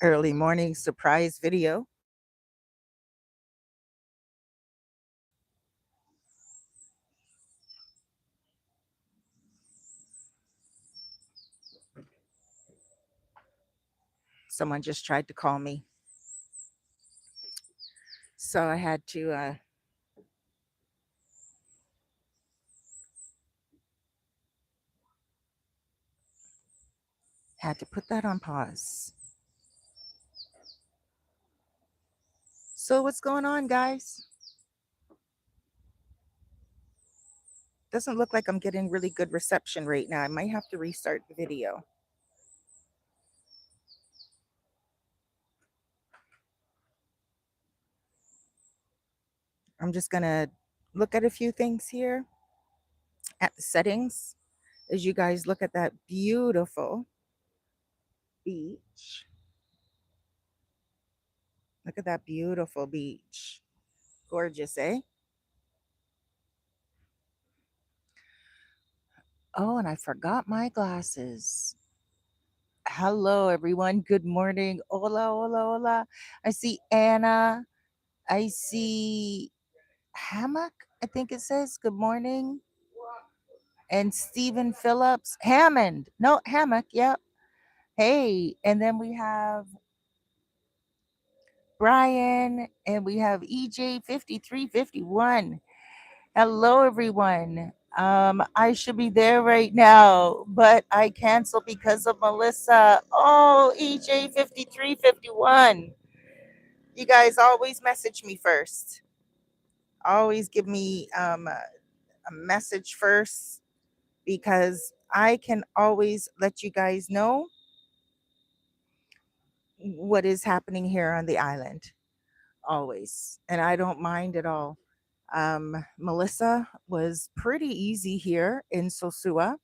early morning surprise video. Someone just tried to call me. So I had to put that on pause. So what's going on, guys? Doesn't look like I'm getting really good reception right now. I might have to restart the video. I'm just gonna look at a few things here at the settings as you guys look at that beautiful beach. Look at that beautiful beach. Gorgeous, eh? Oh, and I forgot my glasses. Hello, everyone. Good morning. Hola, hola, hola. I see Anna. I see Hammock, I think it says. Good morning. And Stephen Phillips. Hammond. No, Hammock. Yep. Hey. And then we have Brian and we have EJ5351. Hello, everyone. I should be there right now, but I canceled because of Melissa. Oh, EJ5351. You guys always message me first. Always give me a message first because I can always let you guys know what is happening here on the island. Always. And I don't mind at all. Melissa was pretty easy here in Sosua.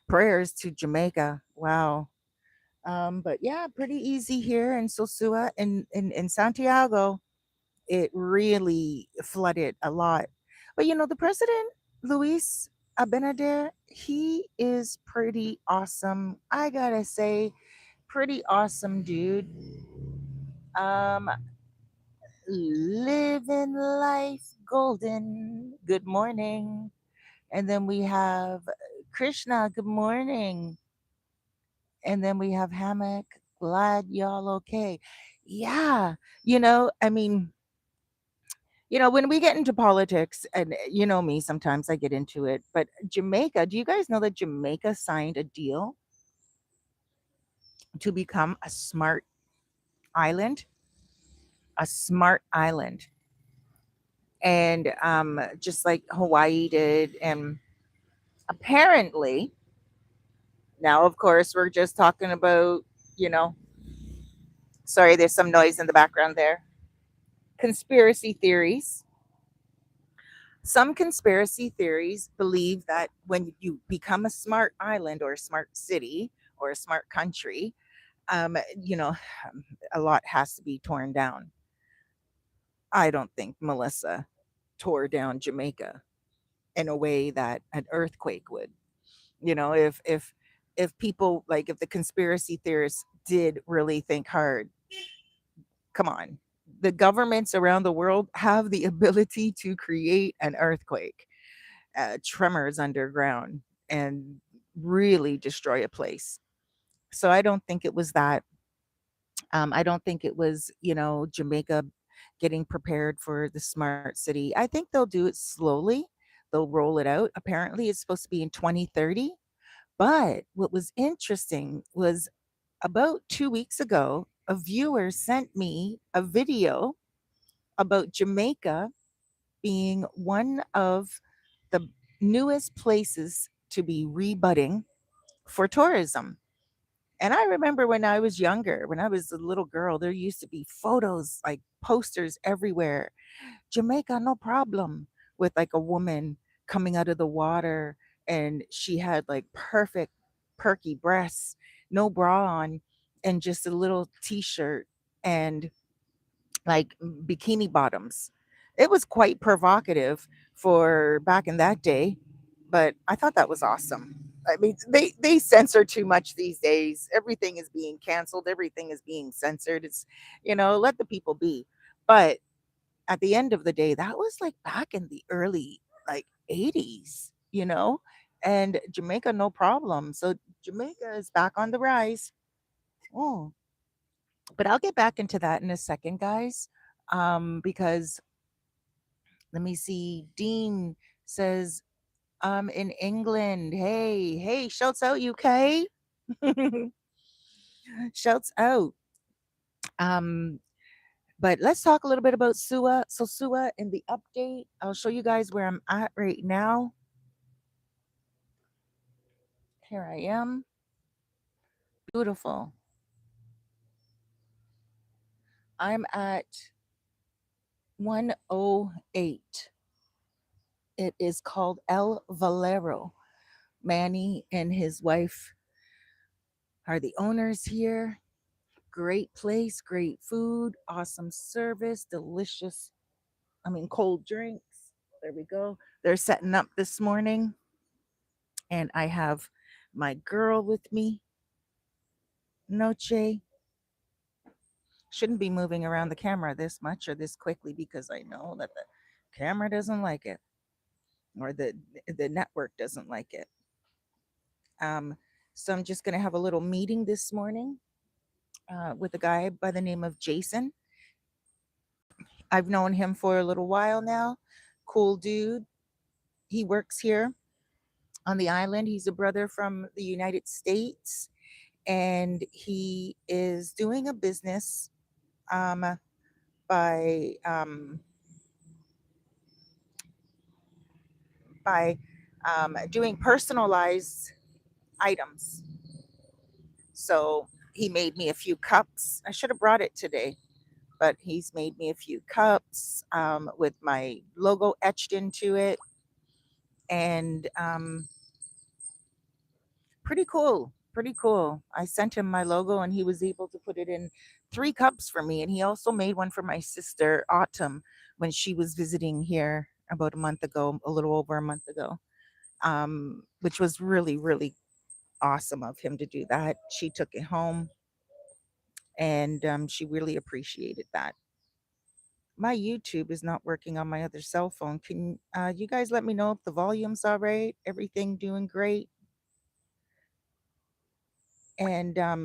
Prayers to Jamaica. Wow. But yeah, pretty easy here in Sosua. In Santiago, it really flooded a lot. But the president, Luis Abinader, he is pretty awesome. I gotta say, pretty awesome dude. Um, living life golden. Good morning. And then we have Krishna. Good morning. And then we have Hammock. Glad y'all okay. Yeah. I mean, when we get into politics, and me, sometimes I get into it, but Jamaica, do you guys know that Jamaica signed a deal to become a smart island? A smart island. And just like Hawaii did. And apparently, now, of course, we're just talking about, you know, sorry, there's some noise in the background there. Conspiracy theories. Some conspiracy theories believe that when you become a smart island or a smart city or a smart country, um, you know, a lot has to be torn down. I don't think Melissa tore down Jamaica in a way that an earthquake would. If people, like, if the conspiracy theorists did really think hard, come on. The governments around the world have the ability to create an earthquake, tremors underground, and really destroy a place. So I don't think it was that. I don't think it was, Jamaica getting prepared for the smart city. I think they'll do it slowly. They'll roll it out. Apparently, it's supposed to be in 2030. But what was interesting was about 2 weeks ago, a viewer sent me a video about Jamaica being one of the newest places to be rebutting for tourism. And I remember when I was younger, when I was a little girl, there used to be photos, like posters everywhere. Jamaica, no problem, with like a woman coming out of the water and she had like perfect, perky breasts, no bra on, and just a little t shirt and like bikini bottoms. It was quite provocative for back in that day, but I thought that was awesome. I mean, they censor too much these days. Everything is being canceled. Everything is being censored. It's, let the people be. But at the end of the day, that was like back in the early like 80s, and Jamaica, no problem. So Jamaica is back on the rise. Oh, but I'll get back into that in a second, guys. Because let me see. Dean says, in England. Hey, hey, shouts out, UK. Shouts out. Um, but let's talk a little bit about Sua. So Sua in the update, I'll show you guys where I'm at right now. Here I am. Beautiful. I'm at 108. It is called El Valero. Manny and his wife are the owners here. Great place, great food, awesome service, delicious, cold drinks. There we go. They're setting up this morning. And I have my girl with me, Noche. Shouldn't be moving around the camera this much or this quickly because I know that the camera doesn't like it or the network doesn't like it. Um, so I'm just going to have a little meeting this morning with a guy by the name of Jason. I've known him for a little while now. Cool dude. He works here on the island. He's a brother from the United States, and he is doing a business um, by by doing personalized items. So he made me a few cups. I should have brought it today, but he's made me a few cups with my logo etched into it, and pretty cool. Pretty cool. I sent him my logo and he was able to put it in 3 cups for me. And he also made one for my sister, Autumn, when she was visiting here about a month ago, a little over a month ago, which was really, really awesome of him to do that. She took it home and she really appreciated that. My YouTube is not working on my other cell phone. Can you guys let me know if the volume's all right? Everything doing great? And let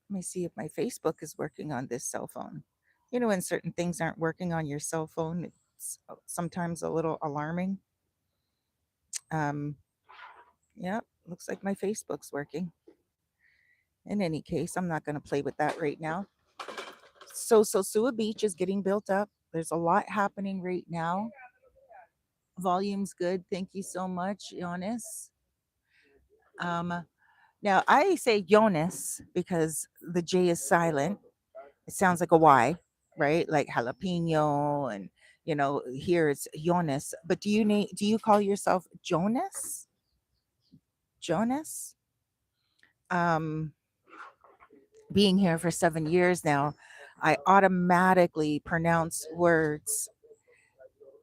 me see if my Facebook is working on this cell phone. When certain things aren't working on your cell phone, it's sometimes a little alarming. Um, yeah, looks like my Facebook's working. In any case, I'm not going to play with that right now. So Sosua Beach is getting built up. There's a lot happening right now. Volume's good. Thank you so much, Jonas. Um, Now I say Jonas because the J is silent. It sounds like a Y, right? Like jalapeno, and here it's Jonas. But do you call yourself Jonas? Jonas? Um, Being here for 7 years now, I automatically pronounce words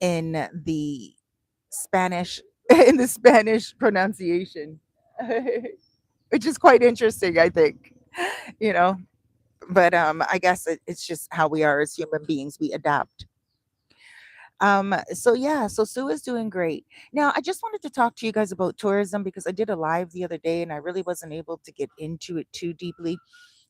in the Spanish in the Spanish pronunciation, which is quite interesting, I think. You know, but I guess it's just how we are as human beings. We adapt. So yeah, so Sue is doing great. Now, I just wanted to talk to you guys about tourism because I did a live the other day and I really wasn't able to get into it too deeply.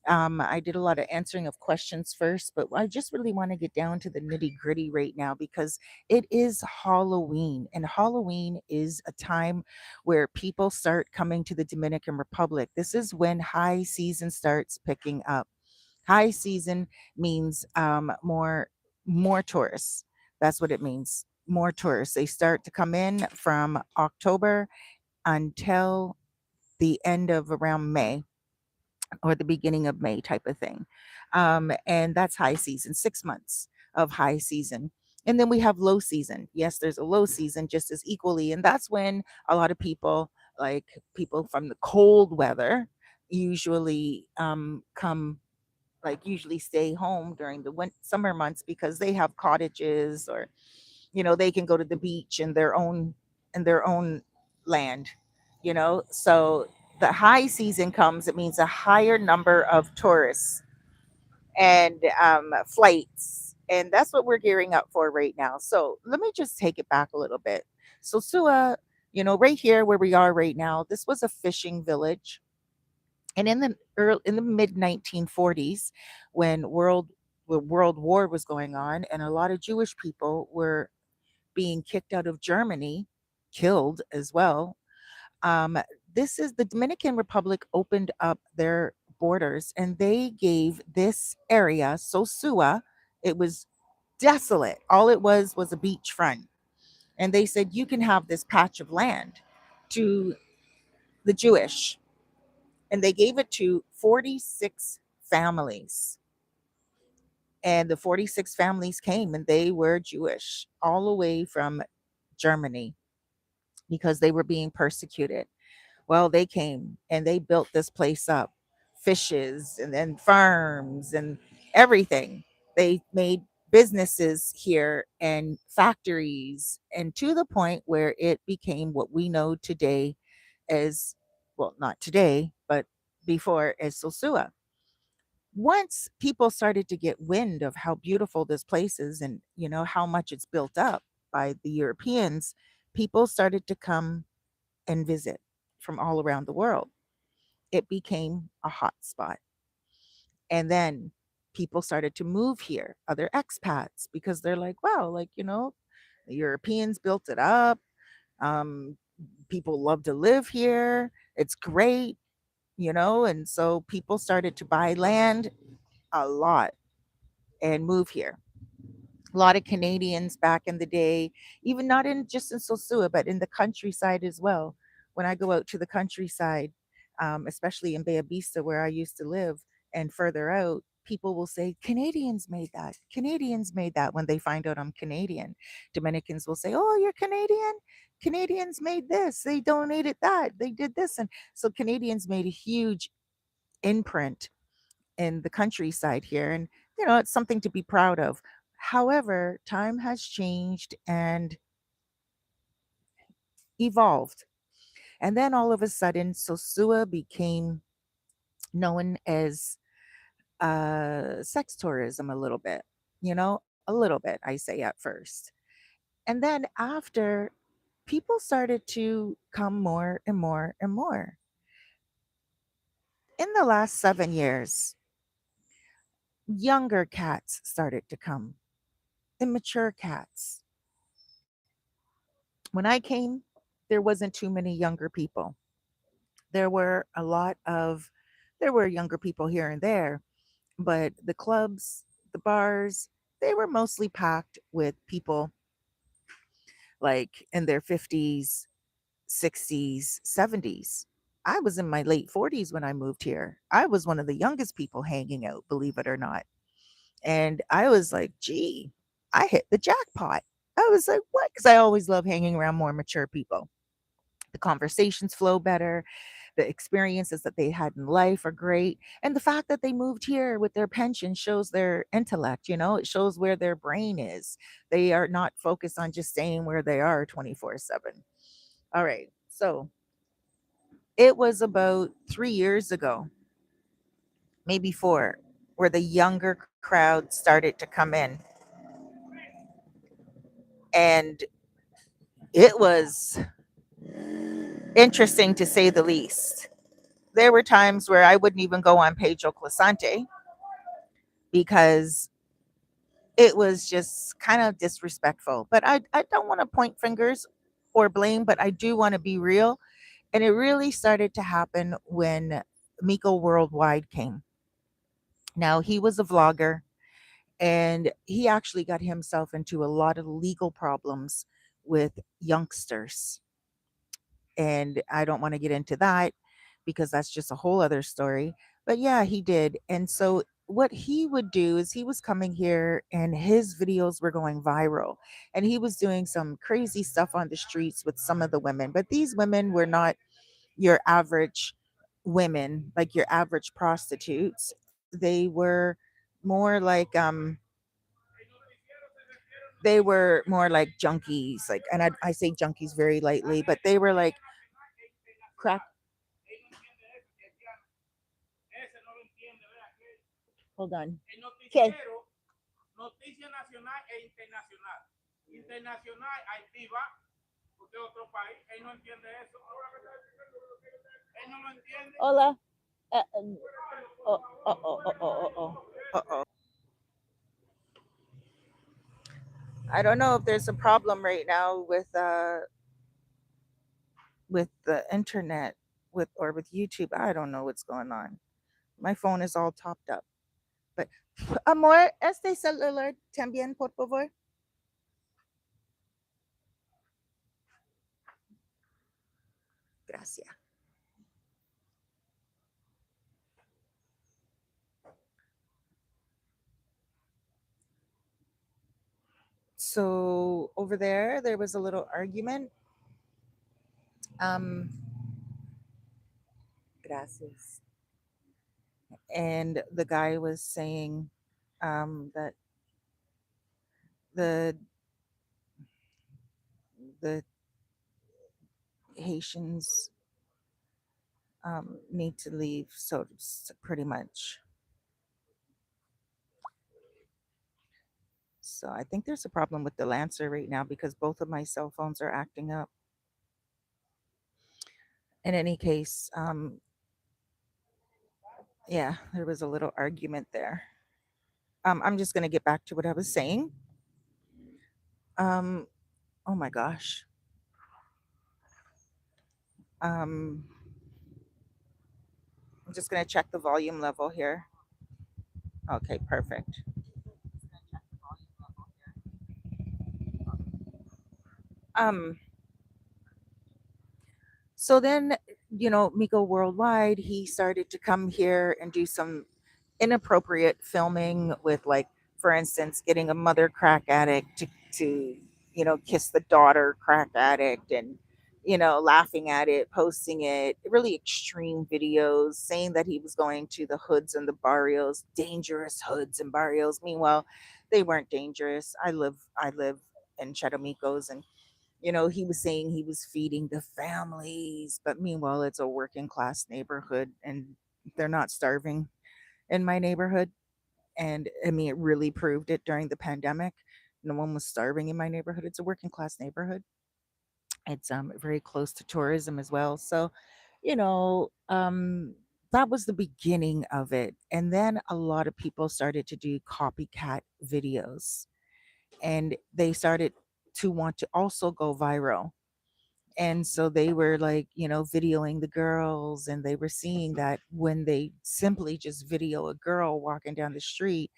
I did a lot of answering of questions first, but I just really want to get down to the nitty gritty right now because it is Halloween, and Halloween is a time where people start coming to the Dominican Republic. This is when high season starts picking up. High season means more tourists. That's what it means. More tourists. They start to come in from October until the end of around May or the beginning of May type of thing. And that's high season, 6 months of high season. And then we have low season. Yes, there's a low season just as equally. And that's when a lot of people, like people from the cold weather, usually come, like usually stay home during the summer months because they have cottages, or they can go to the beach in their own land, so the high season comes, it means a higher number of tourists and flights. And that's what we're gearing up for right now. So let me just take it back a little bit. So Sua, right here where we are right now, this was a fishing village. And in the mid 1940s, when World War was going on, and a lot of Jewish people were being kicked out of Germany, killed as well. Um, this is the Dominican Republic opened up their borders and they gave this area, Sosua, it was desolate. All it was a beachfront. And they said, you can have this patch of land to the Jewish. And they gave it to 46 families. And the 46 families came and they were Jewish all the way from Germany because they were being persecuted. Well, they came and they built this place up, fishes and then farms and everything. They made businesses here and factories, and to the point where it became what we know today as, well, not today, but before, as Sosua. Once people started to get wind of how beautiful this place is and how much it's built up by the Europeans, people started to come and visit from all around the world. It became a hot spot. And then people started to move here, other expats, because they're like, wow, like, the Europeans built it up. Um, People love to live here. It's great, and so people started to buy land a lot and move here. A lot of Canadians back in the day, even not in just in Sosua, but in the countryside as well. When I go out to the countryside, especially in Bayabista where I used to live and further out, people will say, Canadians made that. Canadians made that when they find out I'm Canadian. Dominicans will say, oh, you're Canadian? Canadians made this. They donated that. They did this. And so Canadians made a huge imprint in the countryside here. And, it's something to be proud of. However, time has changed and evolved. And then all of a sudden, Sosua became known as sex tourism a little bit, a little bit, I say at first. And then after, people started to come more and more and more. In the last 7 years, younger cats started to come, immature cats. When I came, there wasn't too many younger people. There were a lot of there were younger people here and there, but the clubs, the bars, they were mostly packed with people like in their 50s, 60s, 70s. I was in my late 40s when I moved here. I was one of the youngest people hanging out, believe it or not. And I was like, gee, I hit the jackpot. I was like, what? Because I always love hanging around more mature people. The conversations flow better. The experiences that they had in life are great. And the fact that they moved here with their pension shows their intellect, it shows where their brain is. They are not focused on just staying where they are 24/7. All right. So it was about 3 years ago, maybe four, where the younger crowd started to come in. And it was interesting to say the least. There were times where I wouldn't even go on Pedro Clasante because it was just kind of disrespectful. But I don't want to point fingers or blame, but I do want to be real. And it really started to happen when Miko Worldwide came. Now, he was a vlogger and he actually got himself into a lot of legal problems with youngsters. And I don't want to get into that because that's just a whole other story. But yeah, he did. And so what he would do is he was coming here and his videos were going viral and he was doing some crazy stuff on the streets with some of the women. But these women were not your average women, like your average prostitutes. They were more like they were more like junkies, like, and I say junkies very lightly, but they were like crack. Hold on. Okay. Hola. Oh, oh, oh, oh, oh, oh, oh. I don't know if there's a problem right now with the internet with YouTube. I don't know what's going on. My phone is all topped up. But amor, este celular también, por favor. Gracias. So over there was a little argument. Um, gracias. And the guy was saying that the the Haitians need to leave. So pretty much. So I think there's a problem with the Lancer right now because both of my cell phones are acting up. In any case, yeah, there was a little argument there. I'm just gonna get back to what I was saying. Um, oh my gosh. Um, I'm just gonna check the volume level here. Okay, perfect. Um, so then, Miko Worldwide, he started to come here and do some inappropriate filming with, like, for instance, getting a mother crack addict to kiss the daughter crack addict, and laughing at it, posting it, really extreme videos, saying that he was going to the hoods and the barrios, dangerous hoods and barrios. Meanwhile, they weren't dangerous. I live in Charamicos, and he was saying he was feeding the families, but meanwhile it's a working class neighborhood and they're not starving in my neighborhood. And I mean, it really proved it during the pandemic. No one was starving in my neighborhood. It's a working class neighborhood. It's very close to tourism as well. So, you know, um that was the beginning of it. And then a lot of people started to do copycat videos, and they started to want to also go viral. And so they were, like, videoing the girls, and they were seeing that when they simply just video a girl walking down the street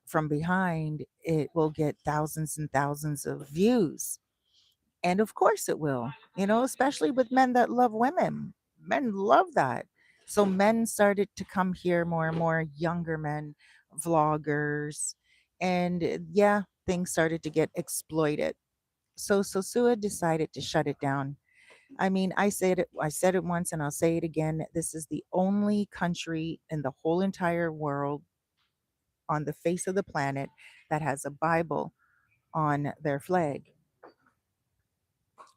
from behind, it will get thousands and thousands of views. And of course it will, especially with men that love women. Men love that. So men started to come here, more and more younger men, vloggers, and yeah, things started to get exploited. So Sosua decided to shut it down. I mean, I said it once and I'll say it again. This is the only country in the whole entire world, on the face of the planet, that has a Bible on their flag.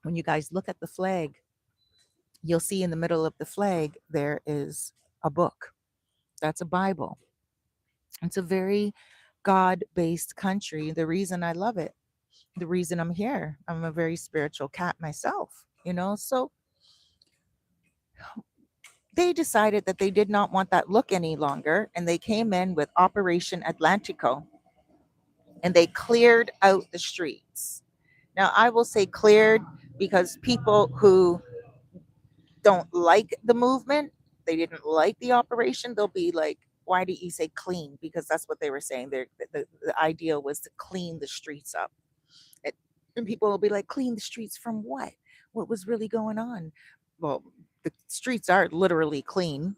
When you guys look at the flag, you'll see in the middle of the flag there is a book. That's a Bible. It's a very God-based country. The reason I love it, the reason I'm here, I'm a very spiritual cat myself, so they decided that they did not want that look any longer, and they came in with Operation Atlantico, and they cleared out the streets. Now, I will say cleared because people who don't like the movement, they didn't like the operation, they'll be like, why did you say clean? Because that's what they were saying. The idea was to clean the streets up. It, and people will be like, clean the streets from what? What was really going on? Well, the streets are literally clean.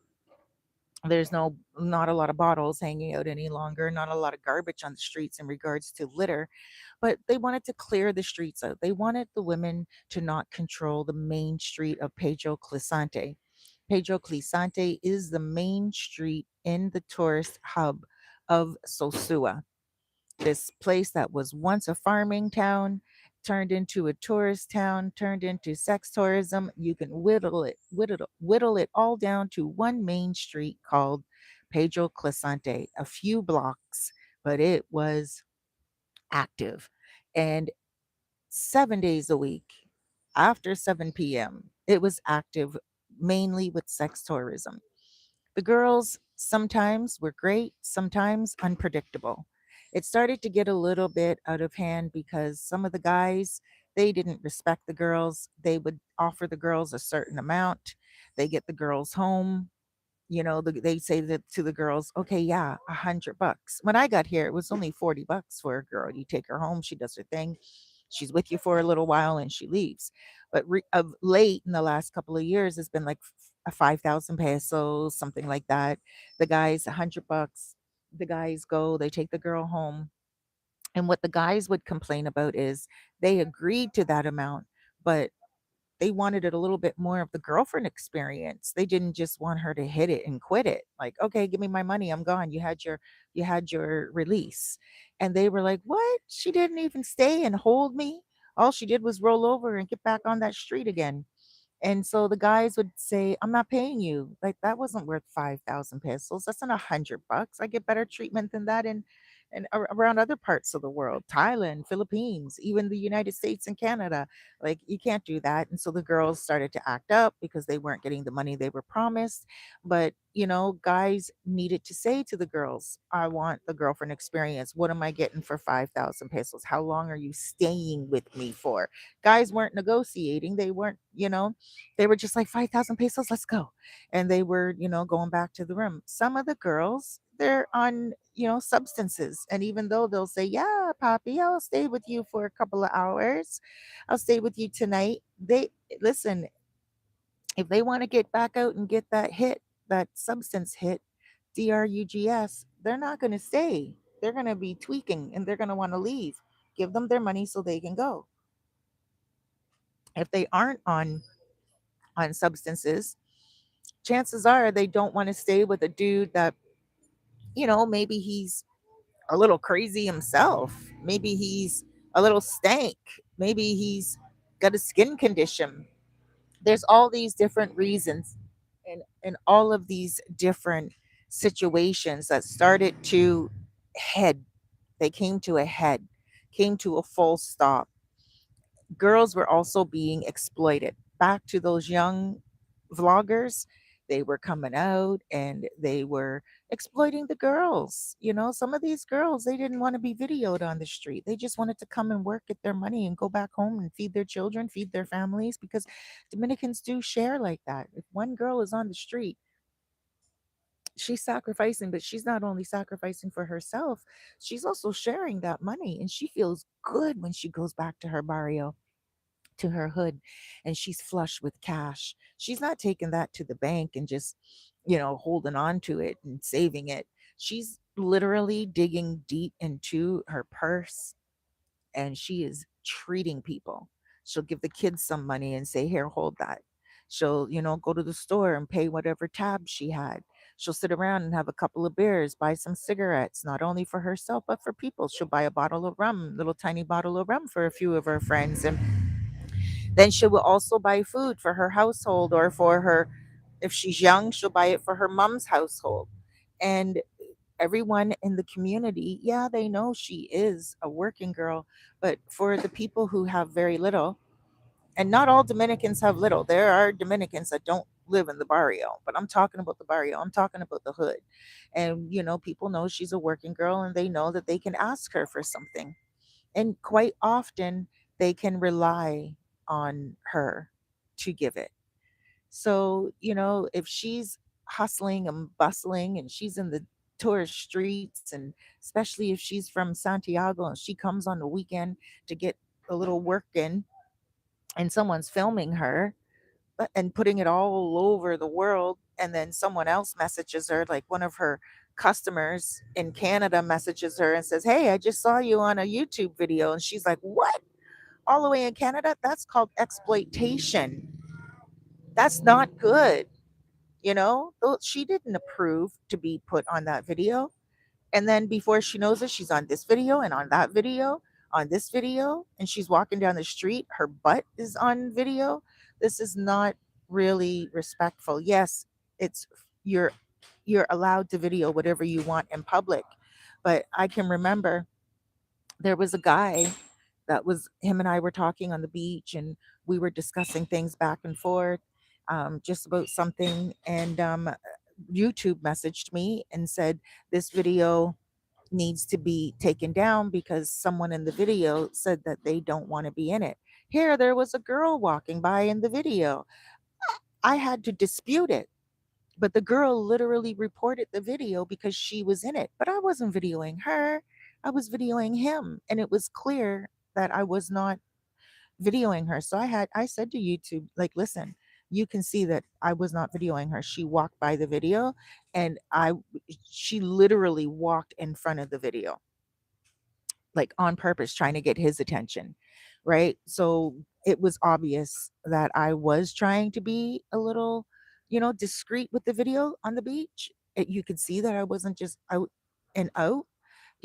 There's not a lot of bottles hanging out any longer, not a lot of garbage on the streets in regards to litter, but they wanted to clear the streets out. They wanted the women to not control the main street of Pedro Clisante. Pedro Clisante is the main street in the tourist hub of Sosua, this place that was once a farming town, turned into a tourist town, turned into sex tourism. You can whittle it all down to one main street called Pedro Clisante, a few blocks, but it was active. And 7 days a week after 7 p.m., it was active mainly with sex tourism. The girls sometimes were great, sometimes unpredictable. It started to get a little bit out of hand because some of the guys, they didn't respect the girls. They would offer the girls a certain amount. They get the girls home. They say that to the girls, okay, yeah, $100. When I got here, it was only $40 for a girl. You take her home, she does her thing, she's with you for a little while, and she leaves. But of late, in the last couple of years, it's been like a 5,000 pesos, something like that. The guys, $100. The guys go, they take the girl home, and what the guys would complain about is they agreed to that amount, but they wanted it a little bit more of the girlfriend experience. They didn't just want her to hit it and quit it. Like, okay, give me my money, I'm gone. You had your release. And they were like, "What? She didn't even stay and hold me. All she did was roll over and get back on that street again." And so the guys would say, "I'm not paying you. Like that wasn't worth 5,000 pesos. That's not $100. I get better treatment than that around other parts of the world, Thailand, Philippines, even the United States and Canada. Like you can't do that." And so the girls started to act up because they weren't getting the money they were promised. But guys needed to say to the girls, "I want the girlfriend experience. What am I getting for 5,000 pesos? How long are you staying with me for?" Guys weren't negotiating. They were just like 5,000 pesos, let's go. And they were, going back to the room. Some of the girls, they're on, substances. And even though they'll say, "Yeah, Poppy, I'll stay with you for a couple of hours. I'll stay with you tonight." Listen, if they want to get back out and get that hit, that substance hit, drugs, they're not going to stay. They're going to be tweaking and they're going to want to leave. Give them their money so they can go. If they aren't on substances, chances are they don't want to stay with a dude that, maybe he's a little crazy himself. Maybe he's a little stank. Maybe he's got a skin condition. There's all these different reasons and all of these different situations that started to head. They came to a head, came to a full stop. Girls were also being exploited. Back to those young vloggers, they were coming out and they were exploiting the girls. Some of these girls, they didn't want to be videoed on the street. They just wanted to come and work, get their money, and go back home and feed their children, feed their families, because Dominicans do share like that. If one girl is on the street, she's sacrificing, but she's not only sacrificing for herself, she's also sharing that money. And she feels good when she goes back to her barrio, to her hood, and she's flush with cash. She's not taking that to the bank and just, holding on to it and saving it. She's literally digging deep into her purse and she is treating people. She'll give the kids some money and say, "Here, hold that." She'll, go to the store and pay whatever tab she had. She'll sit around and have a couple of beers, buy some cigarettes, not only for herself, but for people. She'll buy a bottle of rum, little tiny bottle of rum for a few of her friends. And then she will also buy food for her household or for her, if she's young, she'll buy it for her mom's household. And everyone in the community, yeah, they know she is a working girl. But for the people who have very little, and not all Dominicans have little, there are Dominicans that don't live in the barrio, but I'm talking about the barrio, I'm talking about the hood. And, people know she's a working girl and they know that they can ask her for something. And quite often, they can rely on her to give it. So, if she's hustling and bustling and she's in the tourist streets, and especially if she's from Santiago and she comes on the weekend to get a little work in, and someone's filming her and putting it all over the world, and then someone else messages her, like one of her customers in Canada messages her and says, "Hey, I just saw you on a YouTube video." And she's like, "What? All the way in Canada?" That's called exploitation. That's not good. She didn't approve to be put on that video. And then before she knows it, she's on this video and on that video. on this video and she's walking down the street, her butt is on video. This is not really respectful. Yes, it's you're you're allowed to video whatever you want in public. But I can remember there was a guy that was him and I were talking on the beach and we were discussing things back and forth, just about something. And YouTube messaged me and said, this video needs to be taken down because someone in the video said that they don't want to be in it. Here, there was a girl walking by in the video. I had to dispute it. But the girl literally reported the video because she was in it. But I wasn't videoing her. I was videoing him. And it was clear that I was not videoing her. So I said to YouTube, like, listen, you can see that I was not videoing her. She walked by the video and she literally walked in front of the video, like on purpose, trying to get his attention. Right. So it was obvious that I was trying to be a little, discreet with the video on the beach. You could see that I wasn't just out and out,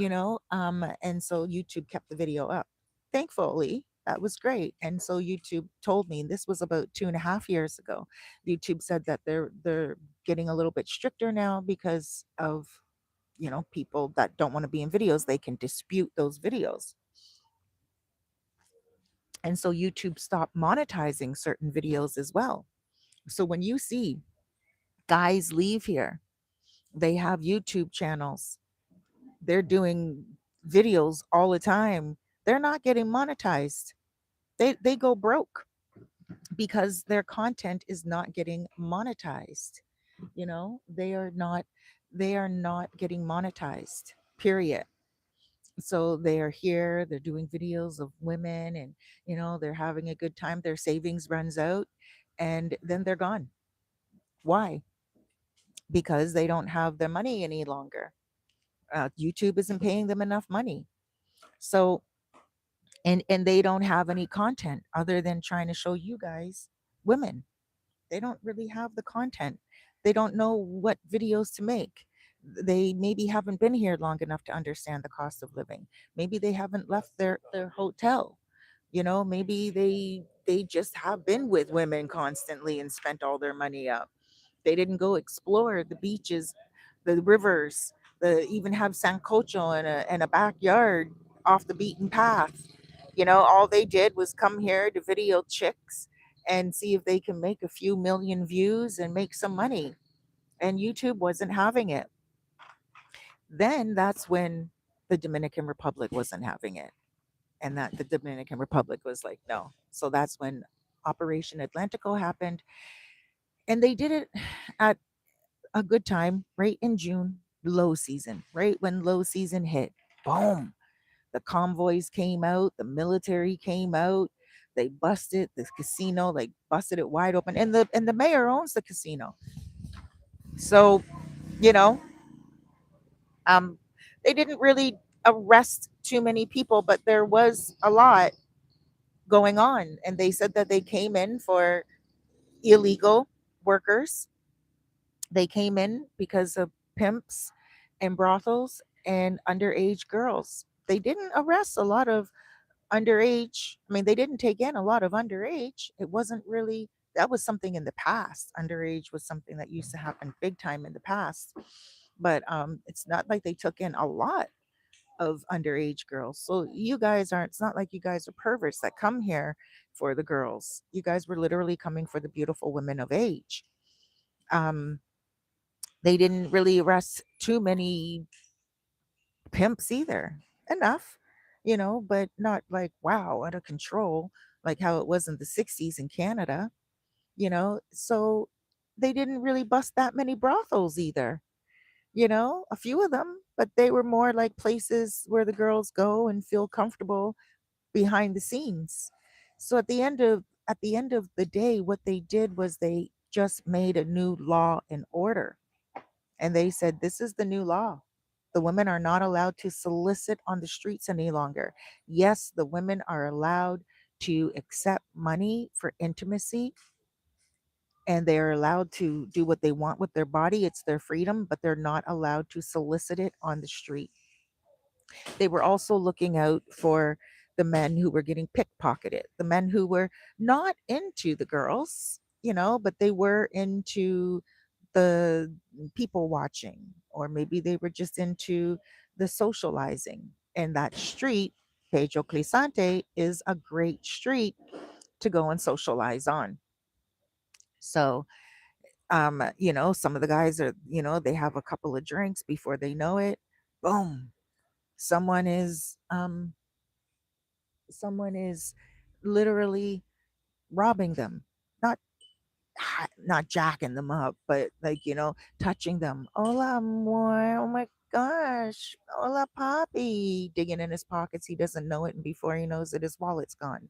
and so YouTube kept the video up. Thankfully, that was great. And so YouTube told me, this was about 2.5 years ago. YouTube said that they're getting a little bit stricter now because of people that don't want to be in videos. They can dispute those videos. And so YouTube stopped monetizing certain videos as well. So when you see guys leave here, they have YouTube channels, they're doing videos all the time, they're not getting monetized. They go broke because their content is not getting monetized. They are not getting monetized, period. So they are here, they're doing videos of women, and they're having a good time, their savings runs out, and then they're gone. Why? Because they don't have their money any longer. YouTube isn't paying them enough money. So and they don't have any content other than trying to show you guys women. They don't really have the content. They don't know what videos to make. They maybe haven't been here long enough to understand the cost of living. Maybe they haven't left their hotel. Maybe they just have been with women constantly and spent all their money up. They didn't go explore the beaches, the rivers, the even have sancocho and a backyard off the beaten path. All they did was come here to video chicks and see if they can make a few million views and make some money. And YouTube wasn't having it. Then that's when the Dominican Republic wasn't having it. And that the Dominican Republic was like, no. So that's when Operation Atlantico happened. And they did it at a good time, right in June, low season, right when low season hit. Boom. The convoys came out, the military came out, they busted the casino, like busted it wide open. And the mayor owns the casino. So, you know, um they didn't really arrest too many people, but there was a lot going on. And they said that they came in for illegal workers. They came in because of pimps and brothels and underage girls. They didn't arrest a lot of underage. I mean, they didn't take in a lot of underage. It wasn't really, that was something in the past. Underage was something that used to happen big time in the past. But it's not like they took in a lot of underage girls. So you guys aren't, it's not like you guys are perverts that come here for the girls. You guys were literally coming for the beautiful women of age. Um, they didn't really arrest too many pimps either. Enough, but not like wow, out of control, like how it was in the 60s in Canada, So they didn't really bust that many brothels either, a few of them, but they were more like places where the girls go and feel comfortable behind the scenes. So at the end of the day, what they did was they just made a new law and order. And they said, this is the new law. The women are not allowed to solicit on the streets any longer. Yes, the women are allowed to accept money for intimacy and they're allowed to do what they want with their body. It's their freedom, but they're not allowed to solicit it on the street. They were also looking out for the men who were getting pickpocketed, the men who were not into the girls, but they were into the people watching, or maybe they were just into the socializing. And that street, Pedro Clisante, is a great street to go and socialize on. So, some of the guys are, they have a couple of drinks before they know it. Boom. Someone is, someone is literally robbing them. Not not jacking them up, but like, touching them. Hola, amor. Oh my gosh. Hola, papi. Digging in his pockets. He doesn't know it. And before he knows it, his wallet's gone.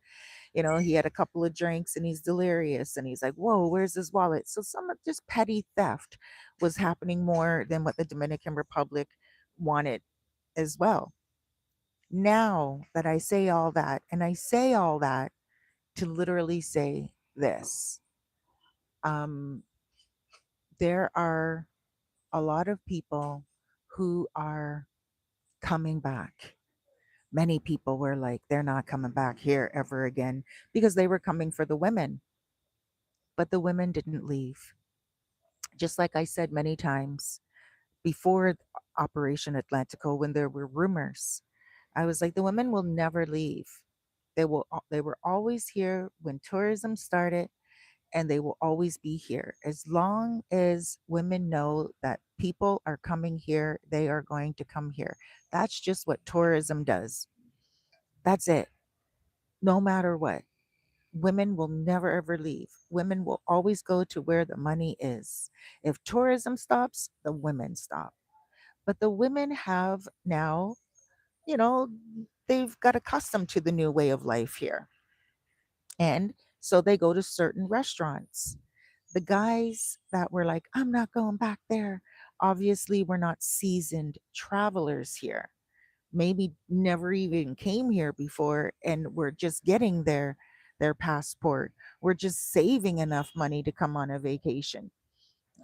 He had a couple of drinks and he's delirious and he's like, whoa, where's his wallet? So some of just petty theft was happening more than what the Dominican Republic wanted as well. Now that I say all that, and I say all that to literally say this, um, there are a lot of people who are coming back. Many people were like, they're not coming back here ever again because they were coming for the women, but the women didn't leave. Just like I said many times before Operation Atlantico, when there were rumors, I was like, the women will never leave. They were always here when tourism started, and they will always be here. As long as women know that people are coming here, they are going to come here. That's just what tourism does. That's it. No matter what. Women will never ever leave. Women will always go to where the money is. If tourism stops, the women stop. But the women have now, you know, they've got accustomed to the new way of life here. And so they go to certain restaurants. The guys that were like, I'm not going back there, obviously were not seasoned travelers here. Maybe never even came here before and were just getting their passport. We're just saving enough money to come on a vacation.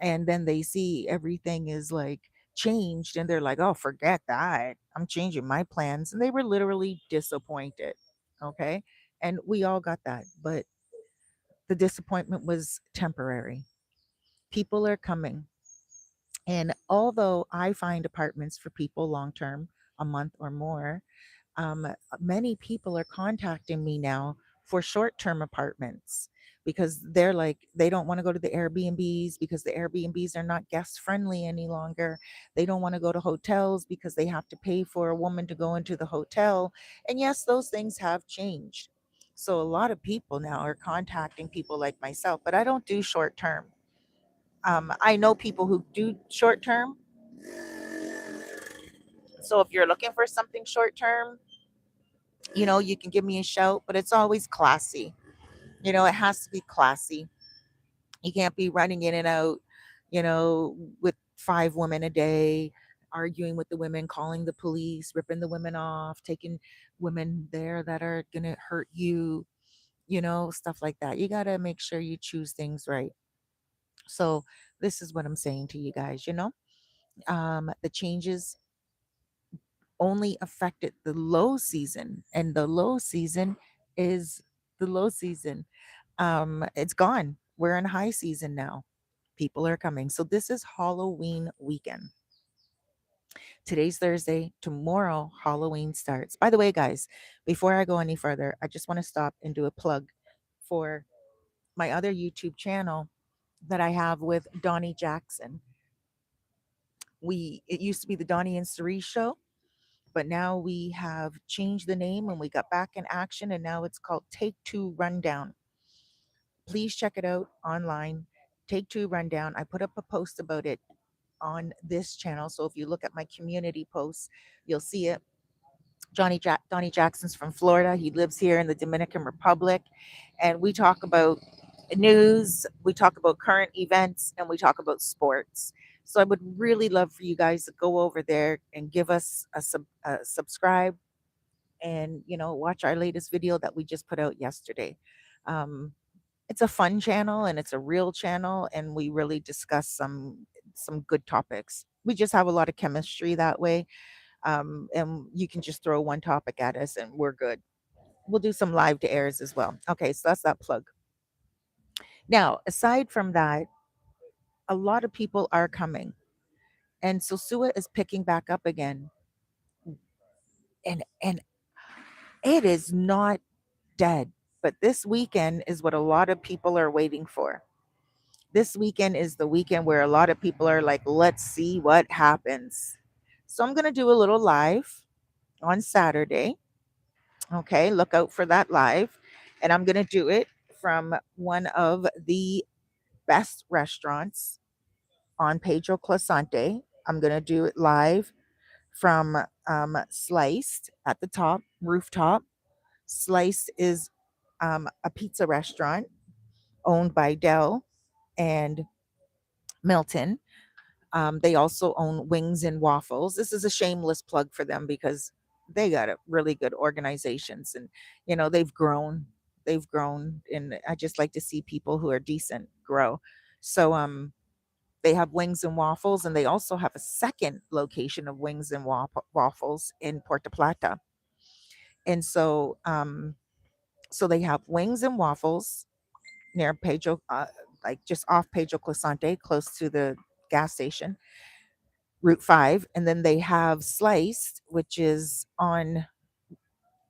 And then they see everything is like changed and they're like, oh, forget that. I'm changing my plans. And they were literally disappointed. Okay. And we all got that. But the disappointment was temporary. People are coming. And although I find apartments for people long term, a month or more, many people are contacting me now for short term apartments because they're like, they don't want to go to the Airbnbs because the Airbnbs are not guest friendly any longer. They don't want to go to hotels because they have to pay for a woman to go into the hotel. And yes, those things have changed. So a lot of people now are contacting people like myself, but I don't do short term. I know people who do short term. So if you're looking for something short term, you can give me a shout, but it's always classy. It has to be classy. You can't be running in and out, with five women a day, arguing with the women, calling the police, ripping the women off, taking women there that are going to hurt you, stuff like that. You got to make sure you choose things right. So, this is what I'm saying to you guys, the changes only affected the low season, and the low season is the low season. It's gone. We're in high season now. People are coming. So this is Halloween weekend. Today's Thursday. Tomorrow, Halloween starts. By the way, guys, before I go any further, I just want to stop and do a plug for my other YouTube channel that I have with Donnie Jackson. It used to be the Donnie and Cerise show, but now we have changed the name and we got back in action, and now it's called Take Two Rundown. Please check it out online. Take Two Rundown. I put up a post about it on this channel. So if you look at my community posts, you'll see it. Donnie Jackson's from Florida. He lives here in the Dominican Republic. And we talk about news, we talk about current events, and we talk about sports. So I would really love for you guys to go over there and give us a subscribe, and watch our latest video that we just put out yesterday. Um, it's a fun channel and it's a real channel, and we really discuss some good topics. We just have a lot of chemistry that way. And you can just throw one topic at us and we're good. we'll do some live to airs as well. Okay, so that's that plug. Now, aside from that, a lot of people are coming, and Sosua is picking back up again, and it is not dead. But this weekend is what a lot of people are waiting for. This weekend is the weekend where a lot of people are like, let's see what happens. So I'm going to do a little live on Saturday. Okay, look out for that live. And I'm going to do it from one of the best restaurants on Pedro Clasante. I'm going to do it live from Sliced at the top, rooftop. Sliced is a pizza restaurant owned by Dell and Milton. They also own Wings and Waffles. This is a shameless plug for them because they got a really good organizations, and they've grown. They've grown, and I just like to see people who are decent grow. So they have Wings and Waffles, and they also have a second location of Wings and Waffles in Puerto Plata. And so they have Wings and Waffles near Pedro, like just off Pedro Clasante, close to the gas station, Route 5. And then they have Sliced, which is on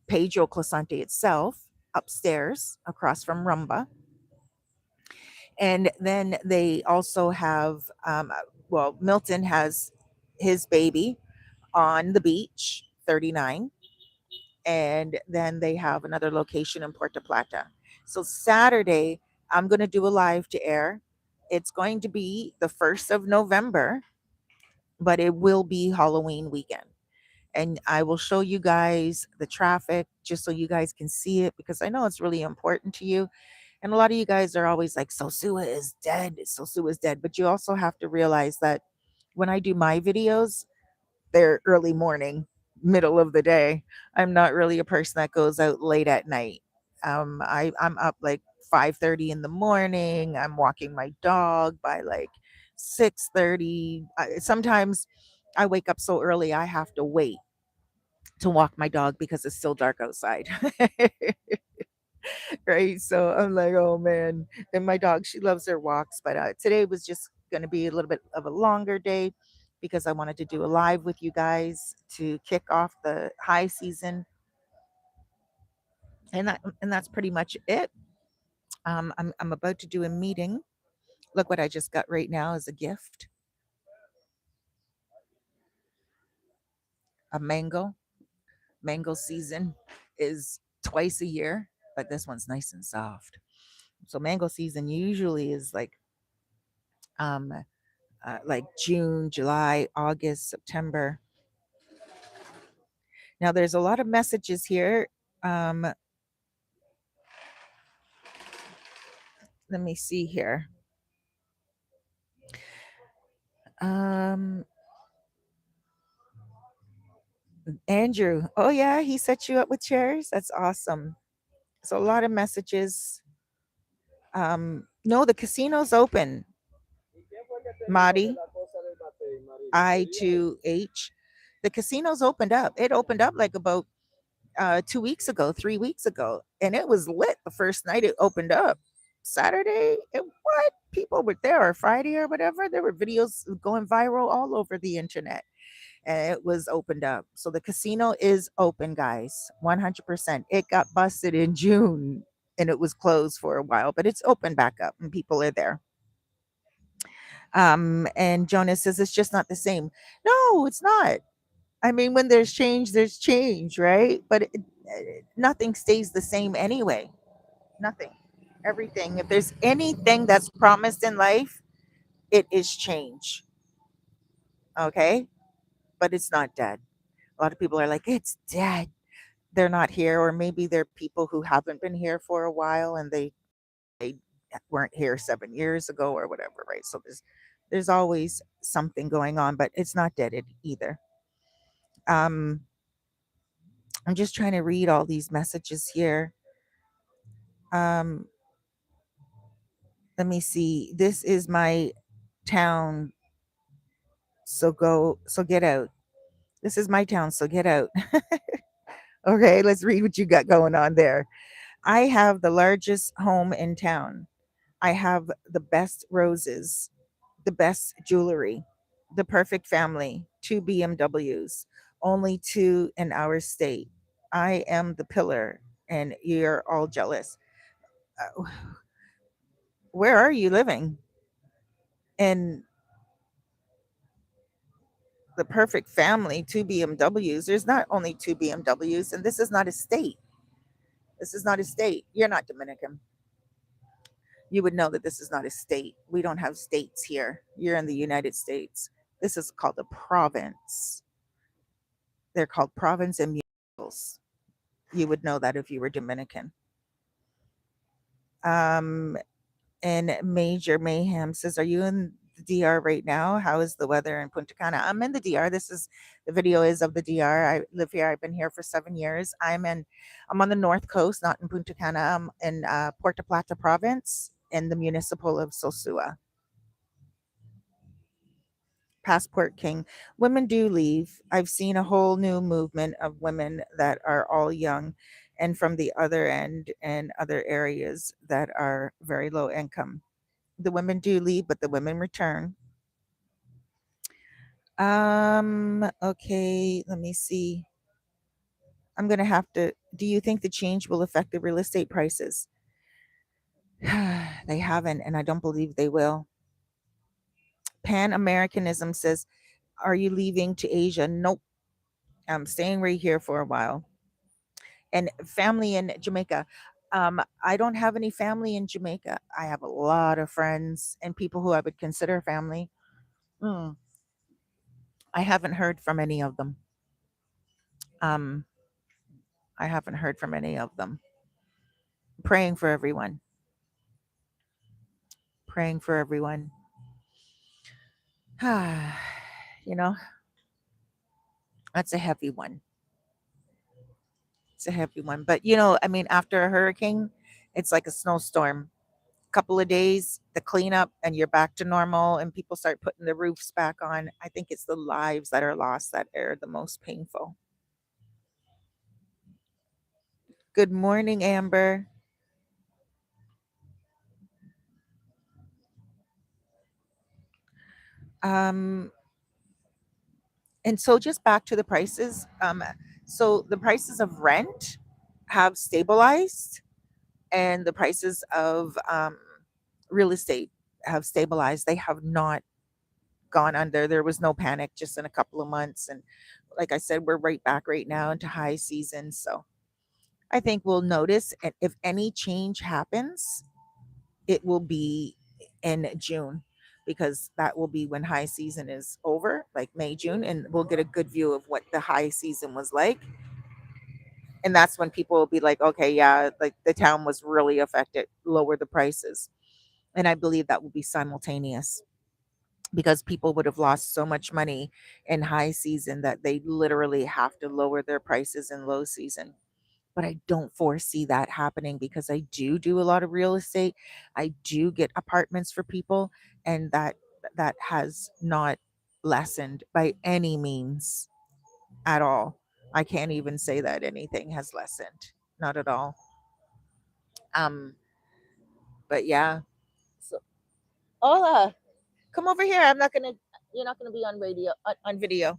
Pedro Clasante itself, upstairs across from Rumba. And then they also have, well, Milton has his baby on the beach, 39. And then they have another location in Puerto Plata. So Saturday, I'm going to do a live to air. It's going to be the 1st of November, but it will be Halloween weekend. And I will show you guys the traffic just so you guys can see it, because I know it's really important to you. And a lot of you guys are always like, Sosua is dead. Sosua is dead. But you also have to realize that when I do my videos, they're early morning, middle of the day. I'm not really a person that goes out late at night. I'm up like 5:30 in the morning. I'm walking my dog by like 6:30. Sometimes I wake up so early I have to wait to walk my dog because it's still dark outside. Right? So I'm like, oh man. And my dog, she loves her walks, but today was just going to be a little bit of a longer day because I wanted to do a live with you guys to kick off the high season, and that's pretty much it. I'm about to do a meeting. Look what I just got right now as a gift: a mango. Mango season is twice a year, but this one's nice and soft. So mango season usually is um like June, July, August, September. Now there's a lot of messages here. Um, let me see here. Um, Andrew. Oh yeah, he set you up with chairs. That's awesome. So a lot of messages. No, the casino's open. Madi, I2H. The casino's opened up. It opened up like about 2 weeks ago, 3 weeks ago, and it was lit the first night it opened up. Saturday, what people were there, or Friday or whatever. There were videos going viral all over the internet, and it was opened up. So the casino is open, guys, 100%. It got busted in June, and it was closed for a while, but it's open back up, and people are there. And Jonas says it's just not the same. No, it's not. I mean, when there's change, right? But nothing stays the same anyway. Nothing. Everything. If there's anything that's promised in life, it is change. Okay? But it's not dead. A lot of people are like, it's dead. They're not here, or maybe they're people who haven't been here for a while and they weren't here 7 years ago or whatever, right? So there's always something going on, but it's not dead either. Um, I'm just trying to read all these messages here. Um, let me see. This is my town. So get out. This is my town. So get out. Okay, let's read what you got going on there. I have the largest home in town. I have the best roses, the best jewelry, the perfect family, two BMWs, only two in our state. I am the pillar, and you're all jealous. Uh, Where are you living? And the perfect family, two BMWs. There's not only two BMWs, and this is not a state. This is not a state. You're not Dominican. You would know that this is not a state. We don't have states here. You're in the United States. This is called a province. They're called province and municipals. You would know that if you were Dominican. Um, and Major Mayhem says, "Are you in the DR right now? How is the weather in Punta Cana?" I'm in the DR. This is the video is of the DR. I live here. I've been here for 7 years. I'm on the north coast, not in Punta Cana. I'm in Puerto Plata province in the municipal of Sosua. Passport King. Women do leave. I've seen a whole new movement of women that are all young and from the other end and other areas that are very low income. The women do leave, but the women return. Okay, let me see. I'm gonna have to. Do you think the change will affect the real estate prices? They haven't, and I don't believe they will. Pan Americanism says, "Are you leaving to Asia?" Nope. I'm staying right here for a while. And family in Jamaica. I don't have any family in Jamaica. I have a lot of friends and people who I would consider family. Mm, I haven't heard from any of them. Um, I haven't heard from any of them. Praying for everyone. Praying for everyone. You know, that's a heavy one. It's a heavy one. But I mean, after a hurricane, it's like a snowstorm. Couple of days, the cleanup, and you're back to normal, and people start putting the roofs back on. I think it's the lives that are lost that are the most painful. Good morning, Amber. Um, and so just back to the prices. So the prices of rent have stabilized, and the prices of real estate have stabilized. They have not gone under. There was no panic just in a couple of months. And like I said, we're right back right now into high season. So I think we'll notice, and if any change happens, it will be in June because that will be when high season is over, like May, June, and we'll get a good view of what the high season was like. And that's when people will be like, okay, yeah, like the town was really affected, lower the prices. And I believe that will be simultaneous because people would have lost so much money in high season that they literally have to lower their prices in low season. But I don't foresee that happening because I do a lot of real estate. I do get apartments for people, and that has not lessened by any means at all. I can't even say that anything has lessened. Not at all. Um, but yeah. So, Ola, come over here. I'm not gonna. You're not gonna be on radio on video.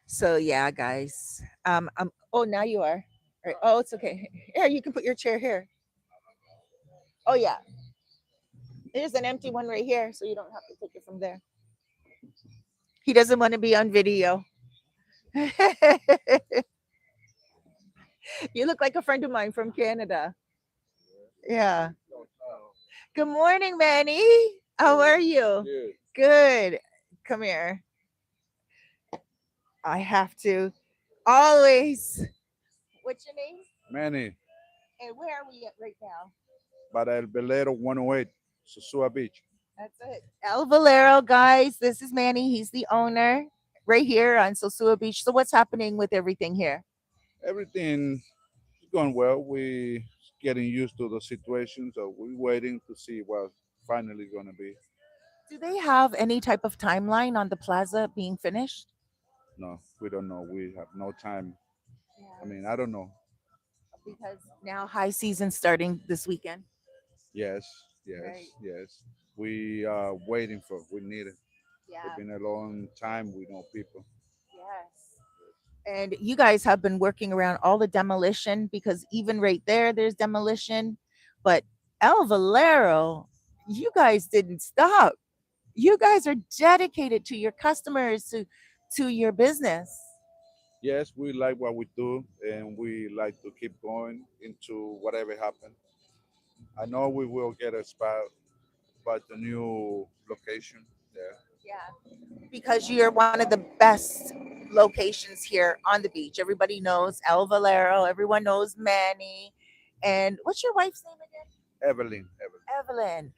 So yeah, guys. Oh, now you are. All right. Oh, it's okay. Yeah, you can put your chair here. Oh yeah, there's an empty one right here, so you don't have to take it from there. He doesn't want to be on video. You look like a friend of mine from Canada. Yeah. Good morning, Manny. How are you? Good. Come here. I have to always. What's your name? Manny, And where are we at right now? para el velero 108, Sosua Beach. That's it. El Valero, guys. This is Manny. He's the owner right here on Sosua Beach. So, what's happening with everything here? Everything is going well. We getting used to the situation, so we're waiting to see what's finally going to be. Do they have any type of timeline on the plaza being finished? No, we don't know. We have no time. I Yeah. mean, I don't know. Because now high season starting this weekend. Yes, yes, Right. yes. We are waiting for. We need it. It's Yeah. been a long time. We know people. Yes. And you guys have been working around all the demolition because even right there, there's demolition. But El Valero, you guys didn't stop. You guys are dedicated to your customers, to your business. Yes, we like what we do, and we like to keep going into whatever happens. I know we will get a spot, but the new location there. Yeah. Because you're one of the best locations here on the beach. Everybody knows El Valero, everyone knows Manny. And what's your wife's name again? Evelyn, Evelyn. Evelyn.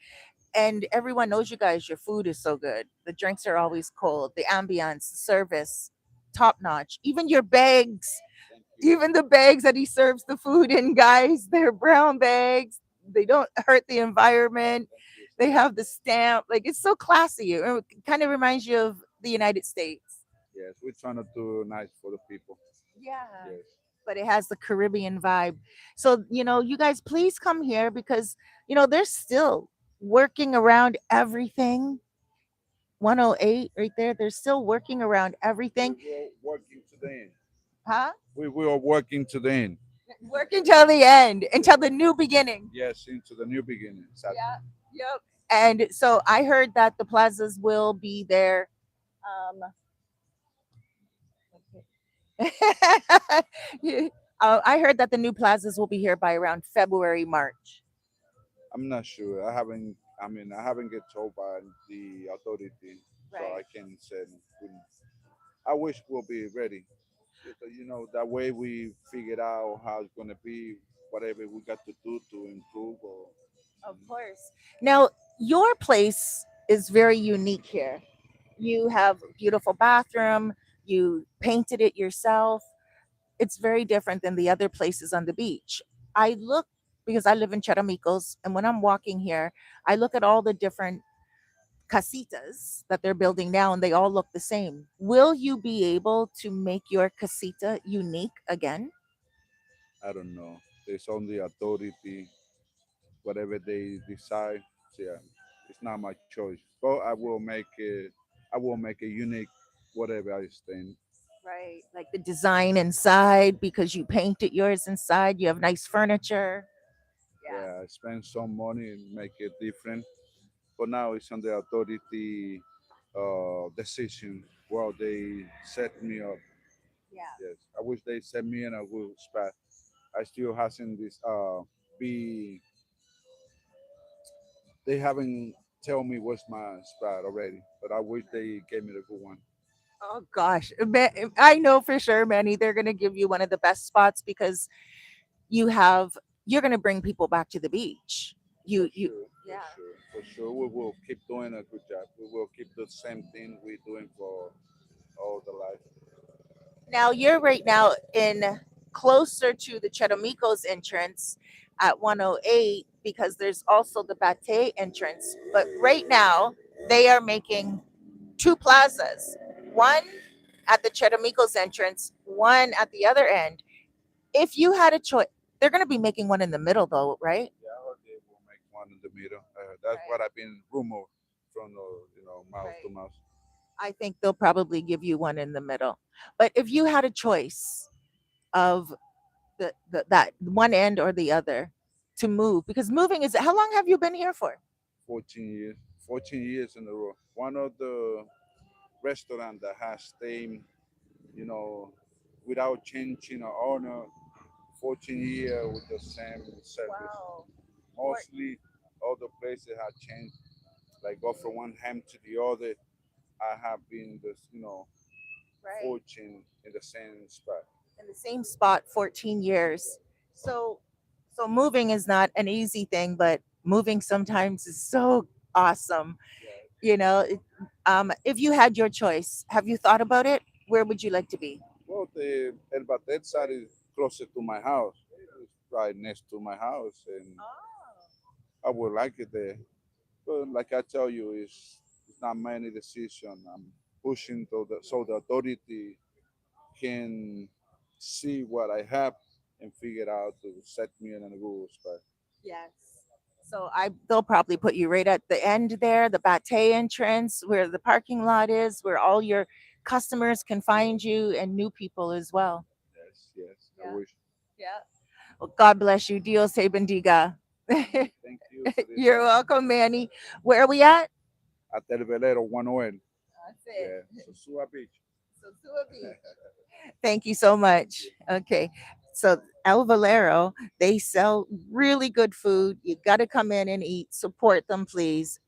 And everyone knows you guys. Your food is so good. The drinks are always cold. The ambiance, the service, top notch. Even your bags, Thank you. even the bags that he serves the food in, guys, they're brown bags. They don't hurt the environment. Thank you so They much. have the stamp. Like it's so classy. It kind of reminds you of the United States. Yes, we're trying to do nice for the people. Yeah. Yes, But it has the Caribbean vibe. So, you guys please come here because, they're still working around everything. 108 right there. They're still working around we everything. will working to the end. Huh? We will working to the end. Working till the end, until the new beginning. Yes, into the new beginning. Exactly. Yeah. Yep. And so I heard that the plazas will be there. Yeah, I heard that the new plazas will be here by around February, March. I'm not sure. I haven't. I mean, I haven't get told by the authority, so I Right. can say. I wish we'll be ready. That way we figured out how it's gonna be, whatever we got to do to improve. Or Of course. Now, your place is very unique here. You have a beautiful bathroom, you painted it yourself. It's very different than the other places on the beach. I look because I live in Charamicos, and when I'm walking here, I look at all the different casitas that they're building now, and they all look the same. Will you be able to make your casita unique again? I don't know. There's only authority, whatever they decide. So yeah, it's not my choice. But I will make it. I will make it unique, whatever I think. Right. Like the design inside because you painted yours inside, you have nice furniture. Yeah. Yeah, I spend some money and make it different. But now it's on the authority decision. Well, they set me up. Yeah. Yes, I wish they set me in a good spot. I still hasn't this be. They haven't tell me what's my spot already, but I wish they gave me the good one. Oh gosh. I know for sure, Manny, they're gonna give you one of the best spots because you have you're gonna bring people back to the beach. For You sure, for Yeah. sure, for sure. We will keep doing a good job. We will keep the same thing we're doing for all the life. Now you're right now in closer to the Charamicos entrance at 108 because there's also the Bate entrance. But right now they are making two plazas. One at the Charamicos entrance, one at the other end. If you had a choice, they're going to be making one in the middle though, right? Yeah, I heard they will make one in the middle. That's what Right. I've been rumored from the mouth to Right. mouth. I think they'll probably give you one in the middle. But if you had a choice of that one end or the other to move, because moving is how long have you been here for? 14 years, 14 years in a row. One of the restaurant that has stayed, you know, without changing or owner, 14 years with the same service. Wow. Mostly, all the places have changed. Like go from one hand to the other. I have been this, Right. 14 in the same spot. In the same spot 14 years. So moving is not an easy thing, but moving sometimes is so awesome. Yeah. If you had your choice, have you thought about it? Where would you like to be? Well, the El Batet side is closer to my house. It's right next to my house, and I would like it there. But like I tell you, not many decisions. I'm pushing so the authority can see what I have and figure out to set me in a good spot. Yes. So they'll probably put you right at the end there, the Bate entrance, where the parking lot is, where all your customers can find you and new people as well. Yes, yes. I Yeah. wish. Yeah. Well, God bless you. Dios te bendiga. Thank you, Teresa. You're welcome, Manny. Where are we at? At El Velero 101. That's it. Yeah. Sosua Beach. Sosua Beach. Thank you so Thank much. you. Okay. So El Valero, they sell really good food. You got to come in and eat. Support them, please.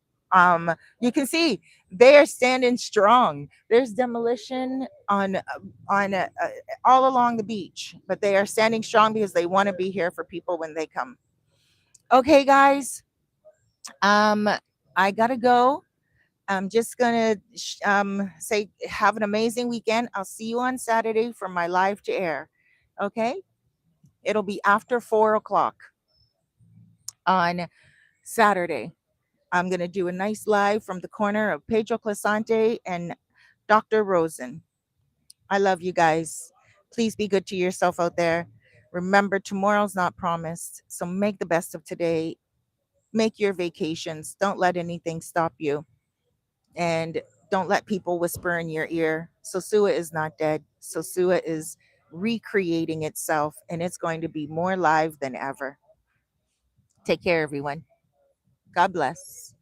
You can see they are standing strong. There's demolition on all along the beach, but they are standing strong because they want to be here for people when they come. Okay, guys. Um, I gotta go. I'm just gonna say have an amazing weekend. I'll see you on Saturday for my live to air. Okay, it'll be after 4 o'clock on Saturday. I'm gonna do a nice live from the corner of Pedro Clasante and Dr. Rosen. I love you guys. Please be good to yourself out there. Remember, tomorrow's not promised, so make the best of today. Make your vacations. Don't let anything stop you. And don't let people whisper in your ear. Sosua is not dead. Sosua is recreating itself and it's going to be more live than ever. Take care, everyone. God bless.